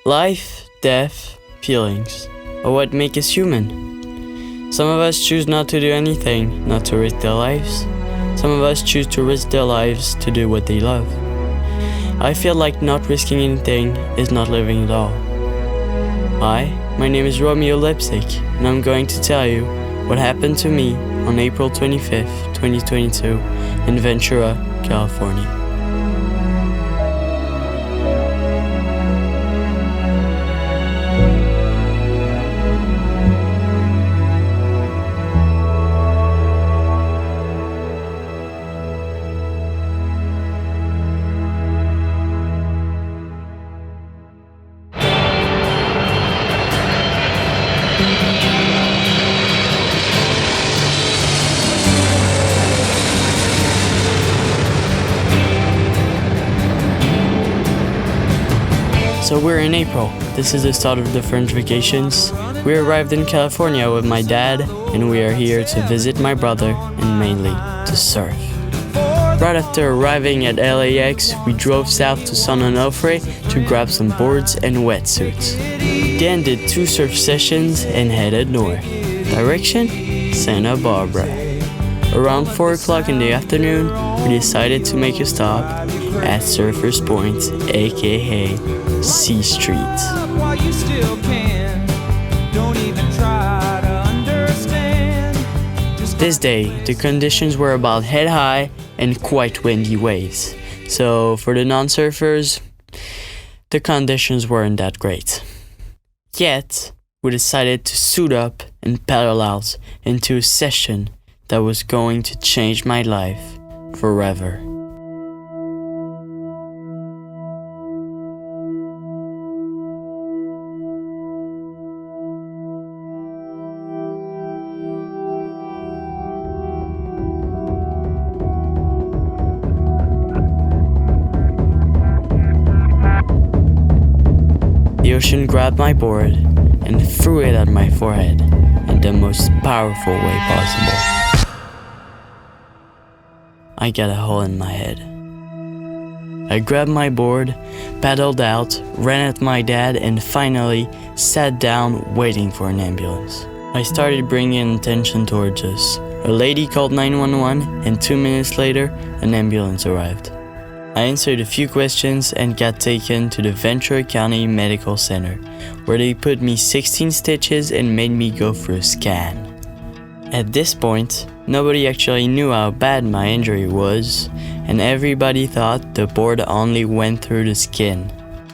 Life, death, feelings are what make us human. Some of us choose not to do anything, not to risk their lives. Some of us choose to risk their lives to do what they love. I feel like not risking anything is not living at all. Hi, my name is Romeo Lipsick, and I'm going to tell you what happened to me on April 25th, 2022 in Ventura, California. So we're in April. This is the start of the French vacations. We arrived in California with my dad, and we are here to visit my brother and mainly to surf. Right after arriving at LAX, we drove south to San Onofre to grab some boards and wetsuits. Then did 2 surf sessions and headed north. Direction? Santa Barbara. Around 4 o'clock in the afternoon, we decided to make a stop at Surfers Point, aka C Street. This day, the conditions were about head high and quite windy waves. So for the non-surfers, the conditions weren't that great. Yet, we decided to suit up and paddle out into a session that was going to change my life forever. The ocean grabbed my board and threw it at my forehead in the most powerful way possible. I got a hole in my head. I grabbed my board, paddled out, ran at my dad, and finally sat down waiting for an ambulance. I started bringing attention towards us. A lady called 911, and 2 minutes later, an ambulance arrived. I answered a few questions and got taken to the Ventura County Medical Center, where they put me 16 stitches and made me go for a scan. At this point, nobody actually knew how bad my injury was, and everybody thought the board only went through the skin.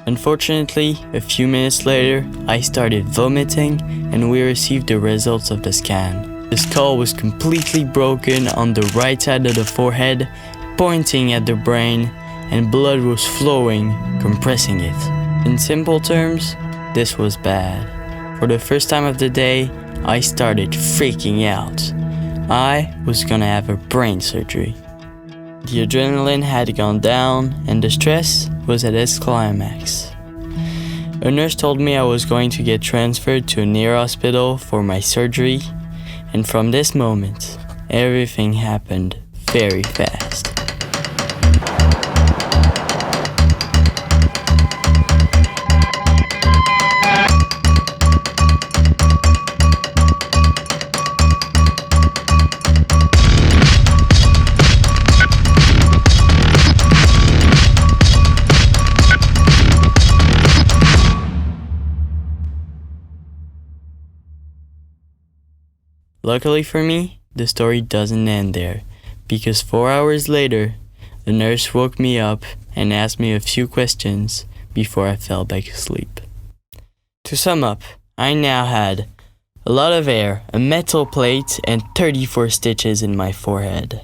Unfortunately, a few minutes later, I started vomiting and we received the results of the scan. The skull was completely broken on the right side of the forehead, pointing at the brain, and blood was flowing, compressing it. In simple terms, this was bad. For the first time of the day, I started freaking out. I was gonna have a brain surgery. The adrenaline had gone down and the stress was at its climax. A nurse told me I was going to get transferred to a near hospital for my surgery, and from this moment, everything happened very fast. Luckily for me, the story doesn't end there, because 4 hours later, the nurse woke me up and asked me a few questions before I fell back asleep. To sum up, I now had a lot of air, a metal plate, and 34 stitches in my forehead.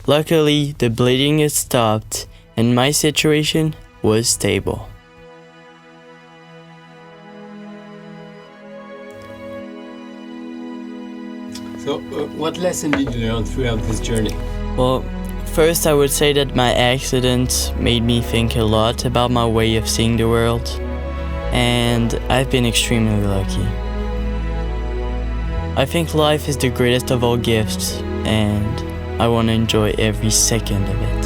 Luckily, the bleeding had stopped and my situation was stable. So, what lesson did you learn throughout this journey? Well, first I would say that my accident made me think a lot about my way of seeing the world, and I've been extremely lucky. I think life is the greatest of all gifts, and I want to enjoy every second of it.